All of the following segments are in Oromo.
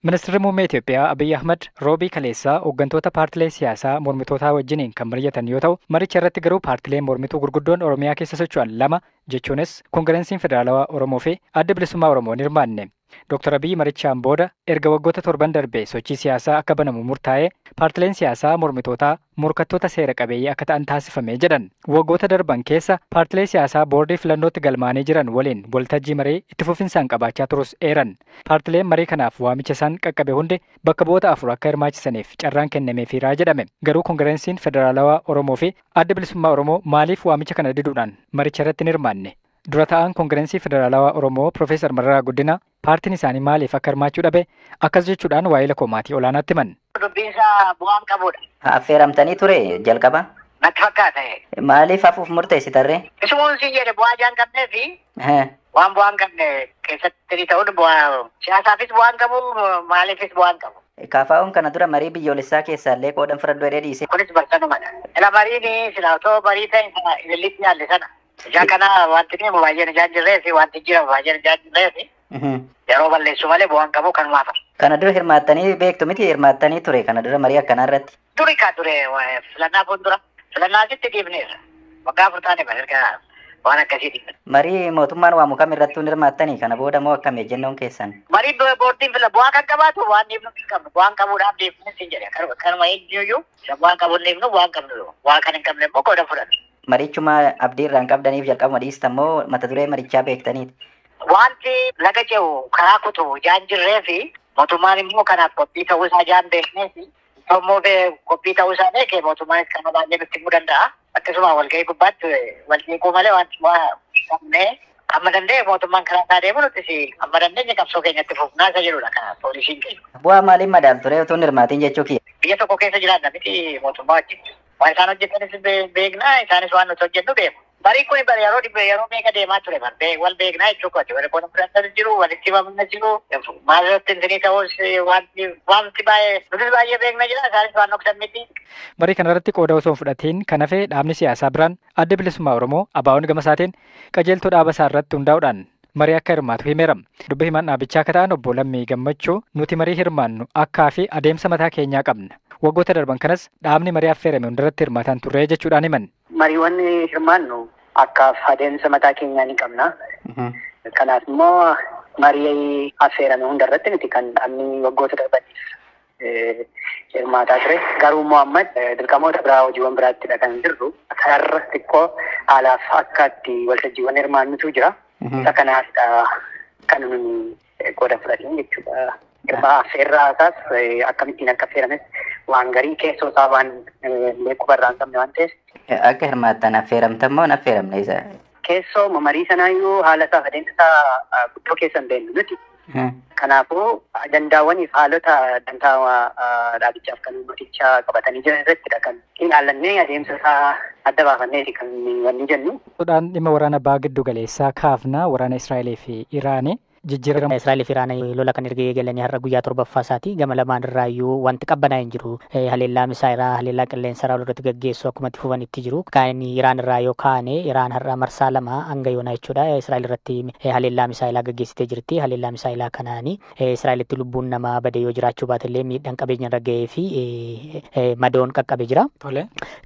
Ministeerri muummee Itoophiyaa Abiyyi Ahmad roobii kaleessaa hooggantoota paartilee siyaasaa mormitootaa wajjiniin kan mari'atan yoo ta'u, maricha irratti garuu paartileen mormituu gurguddoon Oromiyaa keessa socho'an lama jechuunis Koongireesiin Federaalawaa Oromoo fi Adda Bilisummaa Oromoo hin hirmaanne. Dr. Abiyyi marichaan booda erga waggoota torban darbee sochii siyaasaa akka banamu murtaa'ee paartileen siyaasaa mormitootaa morkattoota seera qabeeyyii akka ta'an taasifamee jedhan. Waggoota darban keessa paartilee siyaasaa boordii filannootti galmaanii jiran waliin waltajjii marii itti fufinsaan qabaachaa turus eeran. Paartileen marii kanaaf waamicha isaan qaqqabe hundi bakka bu'oota afur akka hirmaachisaniif carraan kennameefiiraa jedhame. Garuu Koongireesiin Federaalawaa Oromoo fi Adda Bilisummaa Oromoo maaliif waamicha kana diduudhaan maricha irratti hin hirmaanne? Dura ta'aan Koongireesii Federaalawaa Oromoo Profeesar Mararaa Guddinaa paartiin isaanii maaliif akka hirmaachuu dhabe akkas jechuudhaan waa'ee lakkoommaatii olaanaatti himan. Dubbiinsaa bu'aan qabudha. Affeeramtanii ture jalqaba. Natti fakkaata. Maaliif hafuuf murteessitarree? Isumuun si jedhe bu'aa jaan qabnee fi waan bu'aan qabne keessatti ta'uun bu'aa siyaasaafis bu'aan qabu maaliifis bu'aan qabu. Kaafaa'uun kana dura marii biyyoolessaa keessaallee qoodan fudhadhu jedhee dhiise. Kunis barsanumadha. Ila mariin sila otoo marii ta'e sana ilillitti yaalle sana. Ijaa kana wanti deemu baay'een ijaan jirreefi wanti jiramu baay'een ijaan jirreefi. Yeroo balleessu malee bu'aan qabu kan maafa. Kana dura hirmaattanii beektu miti hirmaattanii ture kana dura marii akkanaa irratti. Duri kaa ture filannaa fuuldura. Filannaa sitti dhiibneerra. Waggaa afur taane erga waan akkasiiti. Marii mootummaan waamu kam irratti hirmaattanii kana booda moo akkam ejjennoon keessan? Marii boordiin fila bu'aa kan qabaatu waan dhiibnu hin qabnu. Bu'aan qabuudhaaf dhiibnu hin jedhe. Kanuma eenyuyyuu bu'aan qabu hin dhiibnu bu'aan qabnu. Waan kan hin qabne immoo qooda fudhatu. Marichuma abdii irraan qabdaniif jalqabuma dhiistan moo mata duree marichaa beektaniiti? Wanti laga ce'u karaa kutu jaan jirree fi mootummaan immoo kanaaf qophii ta'uu isaa jaan beeknee fi immoo qophii ta'uu isaa beekee mootummaanis kana baay'ee nutti himuu danda'a. Akkasuma walgahii gubbaatti wal jeequu malee wanti waa qabnee amma danda'e mootummaan karaa isaa deemu nutis amma dandeenye qabsoo keenyatti fufnaa isa jedhudha kana poolisiin keenya. Bu'aa maaliin madaaltu ture utuu hin hirmaatiin jechuu kiyya? Biyya tokko keessa jiraanna miti mootummaa wajjin. Waan isaan hojjetanis beeknaa isaanis waan nuti hojjennu beeku. Barii kun yeroo meeqa deemaa ture wal beeknaa jechuu kooti. Wal konfiraansii jiru, walitti himamna jiru. Maalirratti intinii ta'us wanti baay'ee beekna jira isaanis waan dhoksan miti. Marii kanarratti qooda osoo hin fudhatiin kan hafe dhaabni siyaasaa biraan Adda Bilisummaa Oromoo ABO'n gama isaatiin qajeeltoo dhaaba isaa irratti hundaa'uudhaan marii akka hirmaatu himeera. Dubbi himaan dhaabichaa akka ta'an obbo Lammii Gammachuu nuti marii hirmaannu akkaa fi adeemsa mataa keenyaa qabna. Waggoota darban kanas dhaabni marii affeerame hundarratti hirmaatan turre jechuudhaan himan. Mariiwwan hirmaannu akkaaf adeemsa mataa keenyaa ni qabna. Kanaaf immoo marii affeerame hundarratti nuti kan dhaabni waggoota darbaniif hirmaataa ture. Garuu immoo amma dirqamoota biraa hojiiwwan biraattidha kan jirru. Kanarra xiqqoo haalaaf akka itti waltajjiiwwan hirmaannutu jira. Isa kanaafidha kan nuti qooda fudhatin jechuudha. Affeerraa isaas akkamittiin akka affeerames waan garii keessoo isaa waan beekuu barraan qabne waan ta'eef. Akka hirmaattan affeeramtan moo hin affeeramne isa? Keessoo marii sanaayyuu haala isaa adeemsa isaa guddoo keessa hin beeknu nuti. Kanaafuu ajandaawwaniif haalota dantaa dhaabichaaf kan mootichaa qabatanii jiran irrattidha kan ilaallannee adeemsa isaa adda baafanneeti kan wanni jennu. Dhimma waraana baha giddu galeessaa kaafna waraana Israa'elee fi Iraanii. Jijjiirama Israa'elee fi Iraan lola kan erga eegalanii har'a guyyaa torbaffaa isaati. Gama lamaan irraayyuu wanti qabbanaa hin jiru. Haleellaa misaa'iraa haleellaa qilleensaraa walirratti gaggeessu akkuma itti fufanitti jiru. Kan Iraan irraa yoo kaane Iraan har'a marsaa lama hanga yoonaa jechuudha. Israa'el irratti haleellaa misaa'ilaa gaggeessitee jirti. Haleellaa misaa'ilaa kanaani Israa'elitti lubbuun namaa badee yoo jiraachuu baatellee miidhaan qabeenya irra gahee fi madoon qaqqabe jira.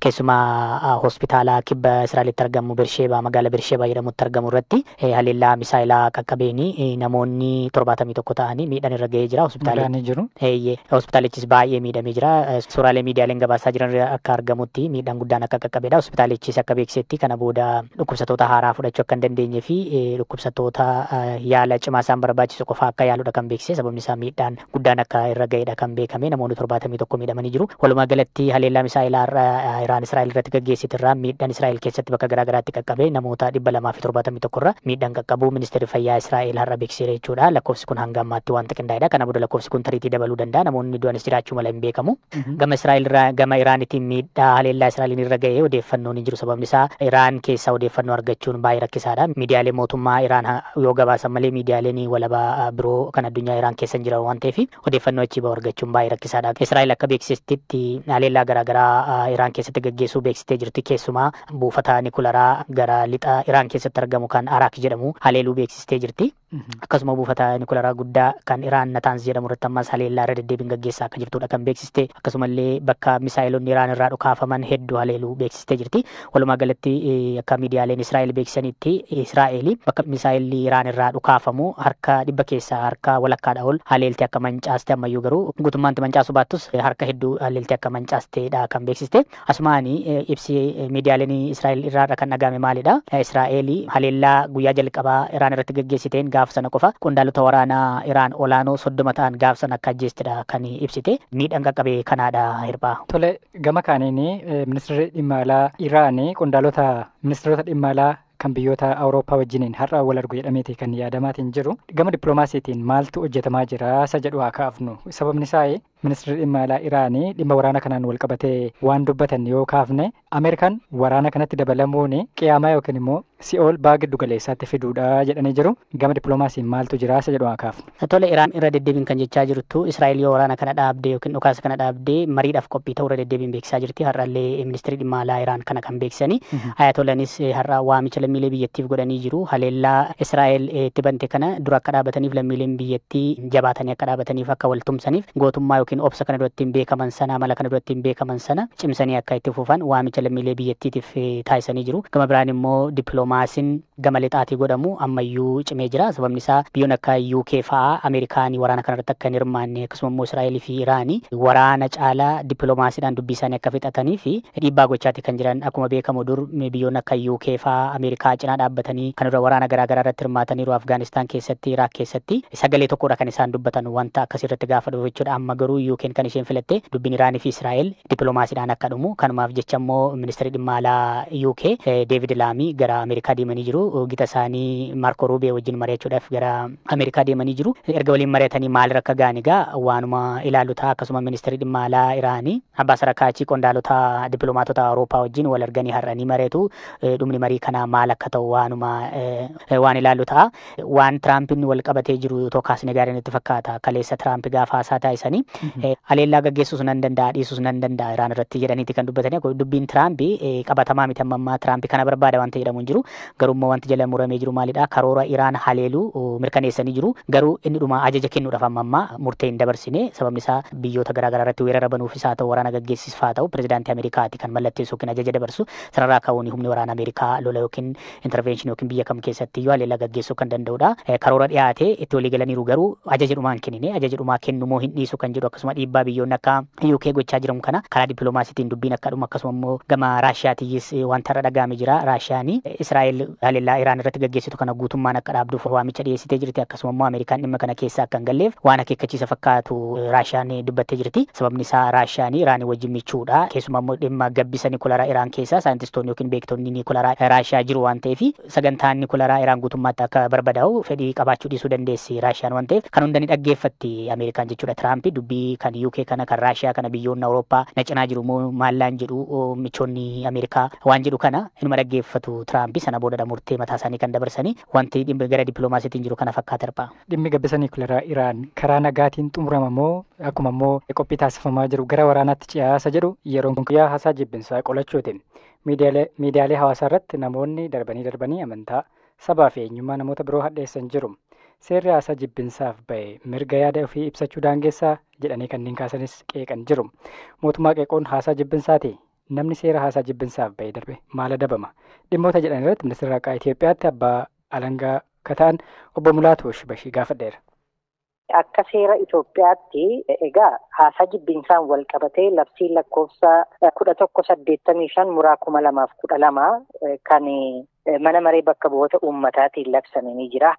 Keessumaa hospitaala kibba Israa'elitti argamu Bersheebaa magaalaa Bersheebaa jedhamutti argamu irratti haleellaa misaa'ilaa qaqqabeeni namoonni 71 ta'anii miidhaan irra gahee jira. Hospitaalichis baay'ee miidhamee jira. Suuraalee miidiyaaleen gabaasaa jiran akka argamutti miidhaan guddaan akka qaqqabedha. Hospitaalichis akka beeksisetti kana booda dhukkubsattoota haaraa fudhachuu akka hin dandeenye fi dhukkubsattoota yaala cimaa isaan barbaachisu qofa akka yaaludha kan beeksise. Sababni isaa miidhaan guddaan akka irra gahedha kan beekame. Namoonni 71 miidhamanii jiru. Walumaa galatti haleellaa misaa'ilaa Iraan Israa'el irratti gaggeessite irraa miidhaan Israa'el keessatti bakka garaagaraatti qaqqabe namoota 271 irra miidhaan qaqqabu ministeerri fayyaa Israa'el har'a beeksise jechuudha. Lakkoofsi kun hanga ammaatti wanta qindaa'edha. Kana booda lakkoofsi kun tariitii dabaluu danda'a. Namoonni du'anis jiraachuu mala hin beekamu. Gama Israa'el irraa gama Iraanitiin miidhaa haleellaa Israa'eliin irra gahee odeeffannoon hin jiru. Sababni isaa Iraan keessaa odeeffannoo argachuun baay'ee rakkisaadha. Miidiyaalee mootummaa Iraan yoo gabaasan malee miidiyaaleen walabaa biroo kan addunyaa Iraan keessa hin jiran waan ta'eef odeeffannoo achii bahu argachuun baay'ee rakkisaadha. Israa'el akka beeksistetti haleellaa garaagaraa Iraan keessatti gaggeessuu beeksistee jirti. Keessumaa buufata Nikularaa gara lixa Iraan keessatti argamu kan Araak jedhamu haleeluu beeksistee jirti. akkasuma buufata Nikolaaraa guddaa kan Iraan Nataans jedhamu irratti ammas haleellaa irra deddeebiin gaggeessaa akka jirtudha kan beeksiste. Akkasumallee bakka misaa'ilonni Iraan irraa dhukaafaman hedduu haleeluu beeksistee jirti. Walumaa galatti akka miidiyaaleen Israa'el beeksisanitti Israa'el bakka misaa'illi Iraan irraa dhukaafamu harka dhibba keessaa harka walakkaadha ol haleelti akka mancaaste ammayyuu garuu guutummaatti mancaasu baattus harka hedduu haleelti akka mancaasteedha kan beeksiste. Asumaani ibsi miidiyaaleen Israa'el irraa kan dhagahame maalidha? Israa'el haleellaa guyyaa jalqabaa Iraan irratti gaggeessiteen gaafa sana qofa qondaalota waraanaa Iraan olaanoo 30 ta'an gaafa sana akka ajjeestedha kan ibsite. Miidhaan qaqqabe kanaadha Hirbaa. Tole gama kaaniin ministeerri dhimma alaa Iraan qondaalota ministeerota dhimma alaa kan biyyoota Awurooppaa wajjiniin har'a wal argu jedhameeti kan yaadamaatiin jiru. Gama dippiloomaasiitiin maaltu hojjetamaa jira isa jedhu haa kaafnu. Sababni isaa ministeerri dhimma alaa Iraan dhimma waraana kanaan wal qabatee waan dubbatan yoo kaafne Ameerikaan waraana kanatti dabalamuun qiyaamaa yookiin immoo si'ool baa giddu galeessaatti fiduudha jedhanii jiru. Gama dippiloomaasiin maaltu jira isa jedhu haa kaafnu. Tole Iraan irra deddeebiin kan jechaa jirtu Israa'el yoo waraana kana dhaabdee yookiin dhukaasa kana dhaabdee mariidhaaf qophii ta'uu irra deddeebiin beeksisaa jirti. Har'allee ministeerri dhimma alaa Iraan kana kan beeksisanii. Ayatolanis har'a waamicha lammiilee biyyattiif godhanii jiru. Haleellaa Israa'el itti bante kana dura akka dhaabataniif lammiileen biyyattii jabaatanii akka dhaabataniif akka wal tumsaniif gootummaa yookiin obsa kana duratti hin beekaman sana mala kana duratti hin beekaman sana cimsanii akka itti fufan waamicha lammiilee biyyattiitiif taasisanii jiru. Gama biraan immoo dippiloomaasiin gama lixaatii godhamu ammayyuu cimee jira. Sababni isaa biyyoon akka UK fa'aa Ameerikaanii waraana kanarratti akka hin hirmaanne akkasuma immoo Israa'el fi Iraanii waraana caalaa dippiloomaasiidhaan dubbii isaanii akka fixatanii fi dhiibbaa gochaati kan jiran. Akkuma beekamu dur biyyoon akka UK fa'aa Ameerikaa cinaa dhaabbatanii kan dura waraana garaagaraa irratti hirmaataniiru Afgaanistaan keessatti Iraaq keessatti sagalee tokkodha kan isaan dubbatan wanta akkasii irratti gaafa dhufu jechuudha. Amma garuu UK kan isheen filatte dubbiin Iraanii fi Israa'el dippiloomaasiidhaan akka dhumu kanumaaf jecha immoo ministeerri dhimma alaa UK David Lammy gara Ameerikaa deemanii jiru. Gita isaanii Marco Rubio wajjin mari'achuudhaaf gara Ameerikaa deemanii jiru. Erga waliin mari'atanii maal akka ga'an egaa waanuma ilaalu ta'a. Akkasuma ministeerri dhimma alaa Iraanii Abbaas Arakaachii qondaalota dippiloomaatota Awurooppaa wajjin wal arganii har'anii mari'atu. Dhumni marii kanaa maal akka ta'u waan ilaalu ta'a. Waan Tiraampiin wal qabatee jiru tokkaasni gaariin itti fakkaata. Kaleessa Tiraamp gaafa haasaa taasisanii haleellaa gaggeessuus nan danda'a dhiisuus nan danda'a Iraan irratti jedhaniiti kan dubbatanii. Dubbiin Tiraamp qabatamaa miti ammaa Tiraamp kana barbaada wanta jedhamu hin jiru. Garuu immoo wanti jala muramee jiru maalidha? Karoora Iraan haleeluu mirkaneessanii jiru. Garuu inni dhuma ajaja kennuudhaaf ammaa murtee hin dabarsine. Sababni isaa biyyoota garaagaraa irratti weerara banuufis haa ta'u waraana gaggeessisfaa ta'u pirezidaantii Ameerikaati kan mallatteessu yookiin ajaja dabarsu. Sanarraa ka'uun humni waraana Ameerikaa lola yookiin intervention yookiin biyya kam keessatti iyyuu haleellaa gaggeessuu kan danda'udha. Karoora dhiyaate itti walii galaniiru garuu ajaja dhumaan kennine ajaja dhumaa kennu moo hin dhiisu kan jedhu akkasuma dhiibbaa biyyoonni akka UK gochaa jiran kana karaa dippiloomaasiitiin dubbiin akka dhumu akkasuma immoo gama Raashiyaatiyyis wanta irra dhagaame jira. Raashiyaanii Israa'el haleellaa Iraan irratti gaggeessitu kana guutummaan akka dhaabduuf waamicha dhiyeessitee jirti. Akkasuma immoo Ameerikaan dhimma kana keessa akka hin galleef waan akeekkachiisa fakkaatu Raashiyaan dubbattee jirti. Sababni isaa Raashiyaanii Iraanii wajjin michuudha. Keessumaa immoo dhimma gabbisa Nikolaaraa Iraan keessaa saayintistoonni yookiin beektonni Nikolaaraa Raashiyaa jiru waan ta'eef sagantaan Nikolaaraa Iraan guutummaatti akka barbadaa'u fedhii qabaachuu dhiisuu dandeessi Raashiyaan waan ta'eef kan hundanii dhaggeeffatti Ameerikaan jechuudha. Tiraamp dubbii kan UK kana kan Raashiyaa kana biyyoonni Awurooppaa na cinaa jiru moo maallaan jedhu michoonni Ameerikaa waan jedhu kana inuma dhaggeeffatu Tiraamp sana boodadha murtee mataa isaanii kan dabarsanii wanti dhimmi gara dippiloomaasiitiin jiru kana fakkaata dha. Dhimmi gabbisa Nikolaaraa Iraan karaa nagaatiin xumurama moo akkuma immoo qophii taasifamaa jiru gara waraanaatti ce'aasa jedhu yeroon guyyaa haasaa jibbinsaa qolachuuti. Miidiyaalee hawaasaa irratti namoonni darbanii amantaa sabaa fi eenyummaa namoota biroo hadheessan jiru. Seerri haasaa jibbinsaaf ba'e mirga yaada ofii ibsachuu daangessaa jedhanii kanneen kaasanis qeeqan jiru. Mootummaa qeequun haasaa jibbinsaati. Namni seera haasaa jibbinsaaf ba'e darbe maal adabama? Dhimmoota jedhan irratti ministeera haqaa Itoophiyaatti abbaa alangaa kataan obbo Mulaatu Bashii gaafadheera. Akka seera Itoophiyaatti egaa haasaa jibbinsaan wal qabatee labsiin lakkoofsa 1185/2012 kan mana maree bakka bu'oota uummataatiin labsame ni jira.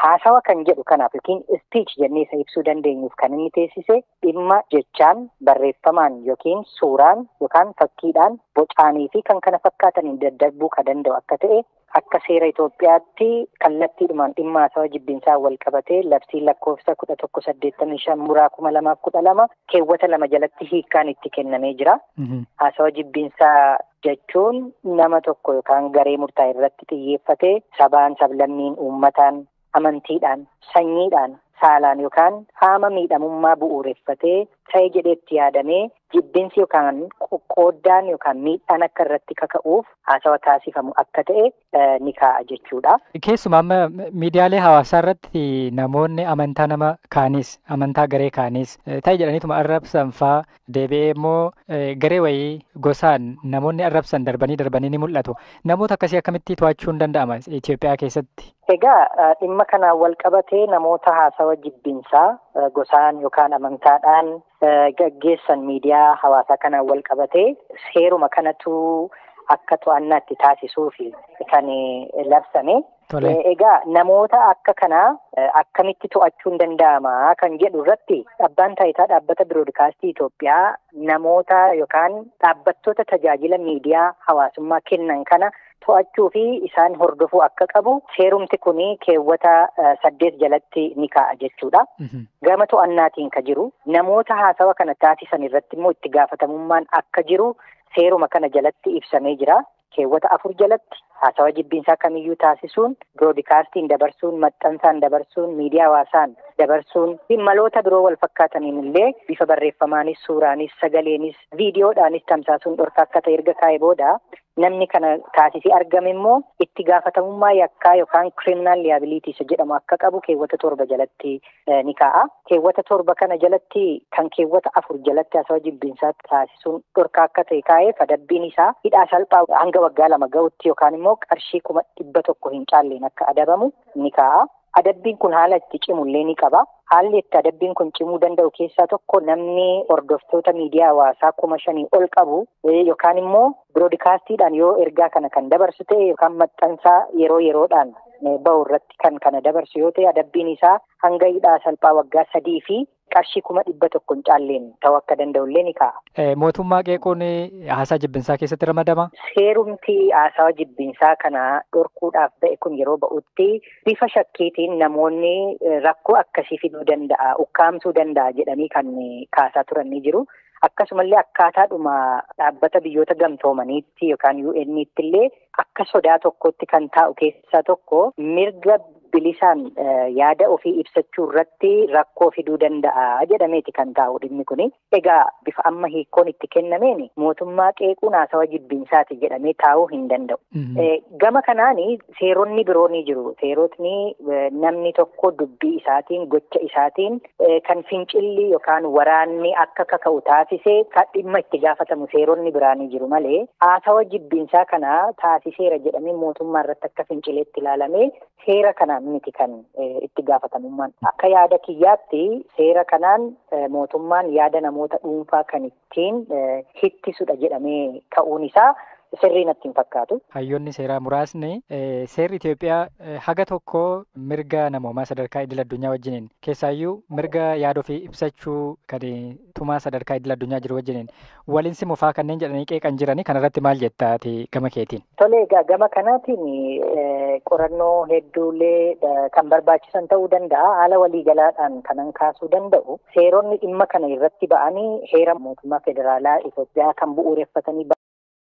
Haasawa kan jedhu kanaaf yookiin speech jennee isa ibsuu dandeenyuuf kan inni teessise dhimma jechaan barreeffamaan yookiin suuraan yookaan fakkiidhaan bocaanii fi kan kana fakkaataniin daddarbuu kan danda'u akka ta'e akka seera Itoophiyaatti kallattiidhumaan dhimma haasawa jibbinsaan wal qabatee labsiin lakkoofsa 1185/2012 keewwata 2 jalatti hiikkaan itti kennamee jira. Haasawa jibbinsaa jechuun nama tokko yookaan garee murtaa'e irratti xiyyeeffatee sabaan sablammiin uummataan amantiidhaan sanyiidhaan saalaan yookaan qaama miidhamummaa bu'uureffatee ta'e jedheetti yaadamee jibbinsi yookaan qooddaan yookaan miidhaan akka irratti kaka'uuf haasawa taasifamu akka ta'e ni kaa'a jechuudha. Keessumaa amma miidiyaalee hawaasaa irratti namoonni amantaa nama kaanis amantaa garee kaanis ta'e jedhaniituma arrabsan fa'aa deebi'ee immoo garee wayii gosaan namoonni arrabsan darbanii ni mul'atu. Namoota akkasii akkamitti to'achuun danda'ama Itoophiyaa keessatti? Egaa dhimma kanaan wal qabatee namoota haasawa jibbinsaa gosaan yookaan amantaadhaan gaggeessan miidiyaa hawaasaa kanaan wal qabatee seeruma kanatu akka to'annaatti taasisuuf kan labsame. Egaa namoota akka kanaa akkamitti to'achuun danda'ama kan jedhu irratti abbaan taayitaa dhaabbata biroodkaastii Itoophiyaa namoota yookaan dhaabbattoota tajaajila miidiyaa hawaasummaa kennan kana to'achuu fi isaan hordofuu akka qabu seerumti kun keewwata 8 jalatti ni kaa'a jechuudha. Gama to'annaatiin ka jiru namoota haasawa kana taasisan irratti immoo itti gaafatamummaan akka jiru seeruma kana jalatti ibsamee jira. Keewwata 4 jalatti haasawa jibbinsaa kamiyyuu taasisuun biroodkaastiin dabarsuun maxxansaan dabarsuun miidiyaa hawaasaan dabarsuun maloota biroo wal fakkaataniin illee bifa barreeffamaanis suuraanis sagaleenis viidiyoodhaanis tamsaasuun dhorkaa akka ta'e erga kaa'ee booda namni kana taasisee argame immoo itti gaafatamummaa yakkaa yookaan criminal liabilities jedhamu akka qabu keewwata 7 jalatti ni kaa'a. Keewwata 7 kana jalatti kan keewwata 4 jalatti haasawa jibbinsaa taasisuun dhorkaa akka ta'e kaa'eef adabbiin isaa hidhaa salphaa hanga waggaa 2 ga'utti yookaan immoo qarshii 100 hin caalleen akka adabamu ni kaa'a. Adabbiin kun haala itti cimullee ni qaba. Haalli itti adabbiin kun cimuu danda'u keessaa tokko namni hordoftoota miidiyaa hawaasaa 5,000 ol qabu yookaan immoo biroodkaastiidhaan yoo ergaa kana kan dabarsu ta'e yookaan maxxansaa yeroodhaan bahu irratti kan kana dabarsu yoo ta'e adabbiin isaa hanga hidhaa salphaa waggaa 3 fi qarshii 100 hin caalleen ta'uu akka danda'ullee ni kaa'a. Mootummaa qeequun haasaa jibbinsaa keessatti ramadama? Seerumti haasawa jibbinsaa kana dhorkuudhaaf ba'e kun yeroo ba'utti bifa shakkiitiin namoonni rakkoo akkasii fiduu danda'a, ukkaamsuu danda'a jedhanii kan kaasaa turan ni jiru. Akkasumallee akkaataadhuma dhaabbata biyyoota gamtoomaniitti yookaan UN'tti illee akka sodaa tokkotti kan taa'u keessaa tokko mirga bilisaan yaada ofii ibsachuu irratti rakkoo fiduu danda'a jedhameeti kan taa'u dhimmi kuni. Egaa bifa amma hiikkoon itti kennameen mootummaa qeequun haasawa jibbinsaati jedhamee taa'uu hin danda'u. Gama kanaan seeronni biroo ni jiru. Seerotni namni tokko dubbii isaatiin gocha isaatiin kan fincilli yookaan waraanni akka kaka'u taasisee kan dhimma itti gaafatamu seeronni biraa ni jiru malee haasawa jibbinsaa kana taasiseera jedhamee mootummaa irratti akka fincileetti ilaalamee seera kanaan miti kan itti gaafatamummaan. Akka yaada kiyyaatti seera kanaan mootummaan yaada namoota dhuunfaa kan ittiin hittisudha jedhamee ka'uun isaa sirrii natti hin fakkaatu. Hayyoonni seeraa muraasni seerri Itoophiyaa haga tokko mirga namoomaa sadarkaa idil addunyaa wajjiniin keessaayyuu mirga yaada ofii ibsachuu kan tumaa sadarkaa idil addunyaa jiru wajjiniin waliin simufaa kanneen jedhanii qeeqan jiranii kanarratti maal jettaati gama keetiin? Tole egaa gama kanaatiin qorannoo hedduullee kan barbaachisan ta'uu danda'a. Haala waliigalaadhaan kanan kaasuu danda'u. Seeronni dhimma kana irratti ba'anii heera mootummaa federaalaa Itoophiyaa kan bu'uureffatanii